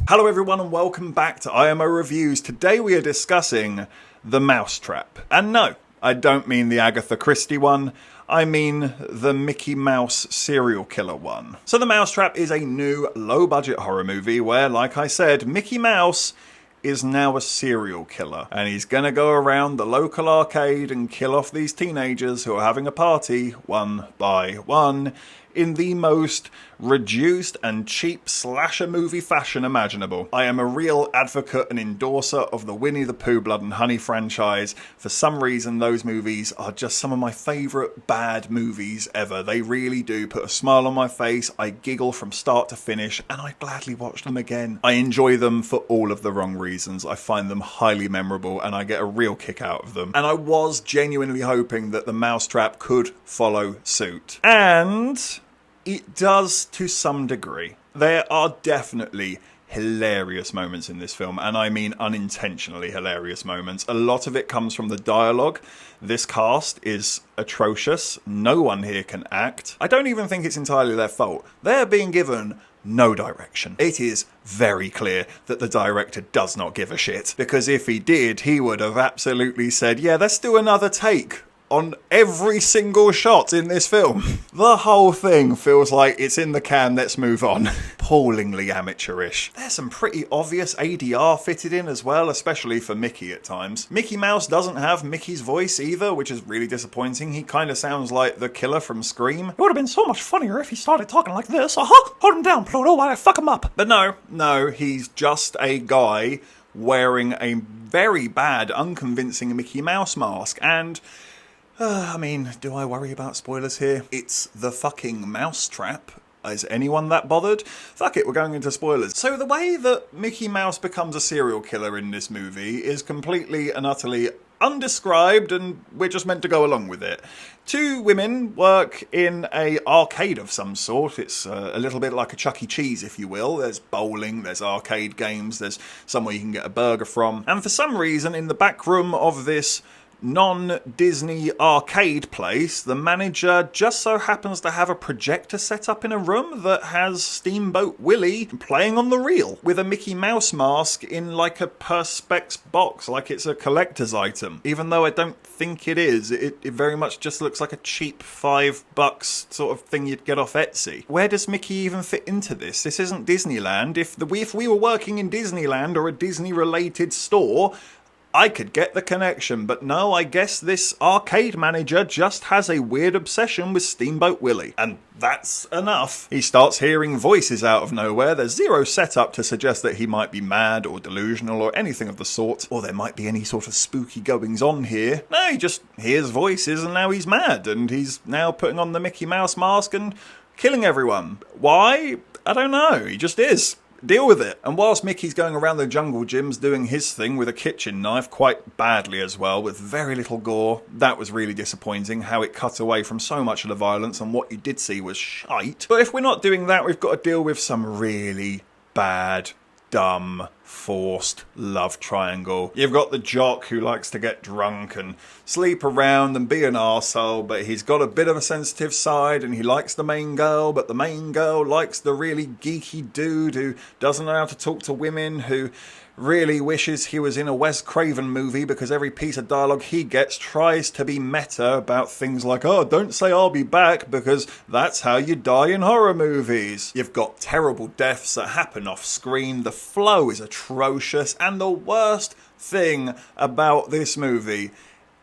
Hello everyone and welcome back to IMO Reviews. Today we are discussing The Mousetrap. And no, I don't mean the Agatha Christie one, I mean the Mickey Mouse serial killer one. So The Mousetrap is a new low-budget horror movie where, like I said, Mickey Mouse is now a serial killer. And he's gonna go around the local arcade and kill off these teenagers who are having a party, one by one, in the most reduced and cheap slasher movie fashion imaginable. I am a real advocate and endorser of the Winnie the Pooh Blood and Honey franchise. For some reason, those movies are just some of my favourite bad movies ever. They really do put a smile on my face, I giggle from start to finish, and I gladly watch them again. I enjoy them for all of the wrong reasons. I find them highly memorable and I get a real kick out of them. And I was genuinely hoping that The Mousetrap could follow suit. And it does to some degree. There are definitely hilarious moments in this film, and I mean unintentionally hilarious moments. A lot of it comes from the dialogue. This cast is atrocious. No one here can act. I don't even think it's entirely their fault. They're being given no direction. It is very clear that the director does not give a shit, because if he did, he would have absolutely said, yeah, let's do another take on every single shot in this film. The whole thing feels like it's in the can, let's move on. Appallingly amateurish. There's some pretty obvious ADR fitted in as well, especially for Mickey at times. Mickey Mouse doesn't have Mickey's voice either, which is really disappointing. He kind of sounds like the killer from Scream. It would have been so much funnier if he started talking like this. Hold him down, Pluto, while I fuck him up. But no, he's just a guy wearing a very bad, unconvincing Mickey Mouse mask, and I mean, do I worry about spoilers here? It's the fucking Mousetrap. Is anyone that bothered? Fuck it, we're going into spoilers. So the way that Mickey Mouse becomes a serial killer in this movie is completely and utterly undescribed, and we're just meant to go along with it. Two women work in a arcade of some sort. It's a little bit like a Chuck E. Cheese, if you will. There's bowling, there's arcade games, there's somewhere you can get a burger from. And for some reason, in the back room of this non-Disney arcade place, the manager just so happens to have a projector set up in a room that has Steamboat Willie playing on the reel with a Mickey Mouse mask in like a Perspex box, like it's a collector's item. Even though I don't think it is, it very much just looks like a cheap $5 sort of thing you'd get off Etsy. Where does Mickey even fit into this? This isn't Disneyland. If we were working in Disneyland or a Disney-related store, I could get the connection, but no, I guess this arcade manager just has a weird obsession with Steamboat Willie. And that's enough. He starts hearing voices out of nowhere. There's zero setup to suggest that he might be mad or delusional or anything of the sort, or there might be any sort of spooky goings on here. No, he just hears voices and now he's mad, and he's now putting on the Mickey Mouse mask and killing everyone. Why? I don't know. He just is. Deal with it. And whilst Mickey's going around the jungle gyms doing his thing with a kitchen knife, quite badly as well, with very little gore, that was really disappointing, how it cut away from so much of the violence and what you did see was shite. But if we're not doing that, we've got to deal with some really bad, dumb, forced love triangle. You've got the jock who likes to get drunk and sleep around and be an arsehole, but he's got a bit of a sensitive side and he likes the main girl, but the main girl likes the really geeky dude who doesn't know how to talk to women, who really wishes he was in a Wes Craven movie because every piece of dialogue he gets tries to be meta about things like, oh, don't say I'll be back because that's how you die in horror movies. You've got terrible deaths that happen off screen, the flow is atrocious, and the worst thing about this movie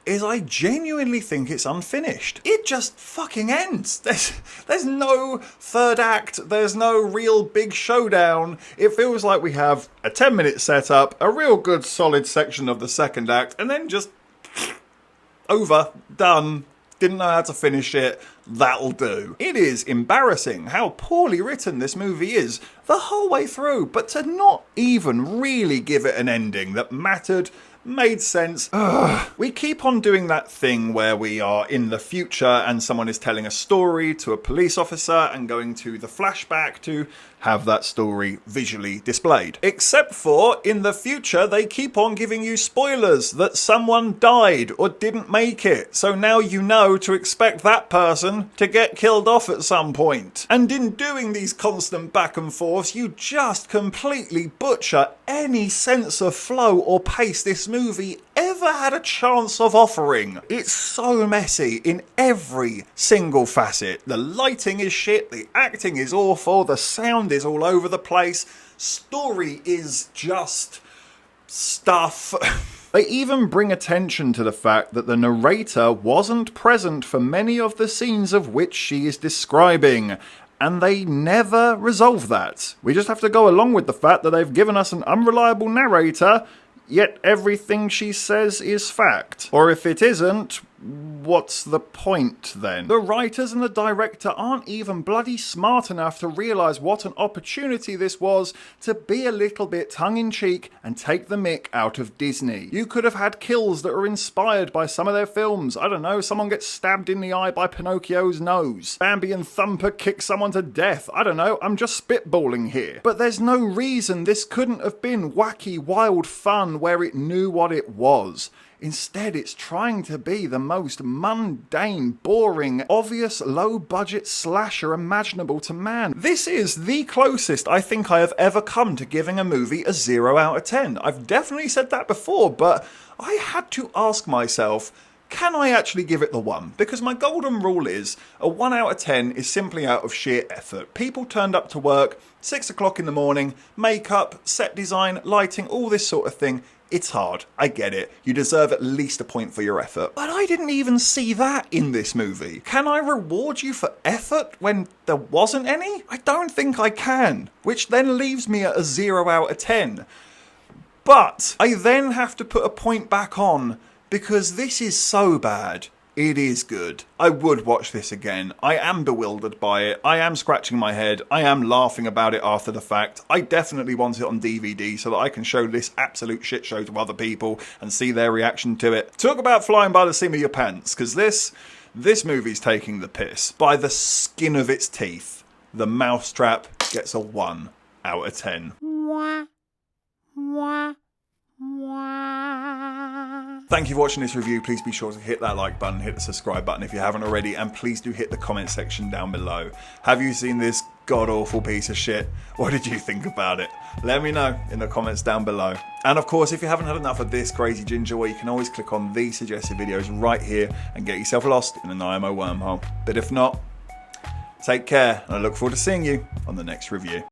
is I genuinely think it's unfinished. It just fucking ends. There's no third act. There's no real big showdown. It feels like we have a 10-minute setup, a real good solid section of the second act, and then just over, done. Didn't know how to finish it. That'll do. It is embarrassing how poorly written this movie is the whole way through, but to not even really give it an ending that mattered made sense. Ugh. We keep on doing that thing where we are in the future and someone is telling a story to a police officer and going to the flashback to have that story visually displayed. Except for, in the future, they keep on giving you spoilers that someone died or didn't make it. So now you know to expect that person to get killed off at some point. And in doing these constant back and forths, you just completely butcher any sense of flow or pace this movie ever had a chance of offering. It's so messy in every single facet. The lighting is shit, the acting is awful, the sound is all over the place, story is just stuff. They even bring attention to the fact that the narrator wasn't present for many of the scenes of which she is describing. And they never resolve that. We just have to go along with the fact that they've given us an unreliable narrator, yet everything she says is fact. Or if it isn't, what's the point then? The writers and the director aren't even bloody smart enough to realise what an opportunity this was to be a little bit tongue-in-cheek and take the mick out of Disney. You could have had kills that are inspired by some of their films. I don't know, someone gets stabbed in the eye by Pinocchio's nose. Bambi and Thumper kick someone to death. I don't know, I'm just spitballing here. But there's no reason this couldn't have been wacky, wild fun where it knew what it was. Instead, it's trying to be the most mundane, boring, obvious, low-budget slasher imaginable to man. This is the closest I think I have ever come to giving a movie a 0 out of 10. I've definitely said that before, but I had to ask myself, can I actually give it the 1? Because my golden rule is, a 1 out of 10 is simply out of sheer effort. People turned up to work, 6 o'clock in the morning, makeup, set design, lighting, all this sort of thing. It's hard, I get it. You deserve at least a point for your effort. But I didn't even see that in this movie. Can I reward you for effort when there wasn't any? I don't think I can. Which then leaves me at a 0 out of 10. But I then have to put a point back on because this is so bad. It is good. I would watch this again. I am bewildered by it. I am scratching my head. I am laughing about it after the fact. I definitely want it on DVD so that I can show this absolute shit show to other people and see their reaction to it. Talk about flying by the seam of your pants, because this movie's taking the piss. By the skin of its teeth, The Mousetrap gets a 1 out of 10. Thank you for watching this review. Please be sure to hit that like button, hit the subscribe button if you haven't already, and please do hit the comment section down below. Have you seen this god-awful piece of shit? What did you think about it? Let me know in the comments down below. And of course, if you haven't had enough of this crazy ginger war, you can always click on these suggested videos right here and get yourself lost in an IMO wormhole. But if not, take care, and I look forward to seeing you on the next review.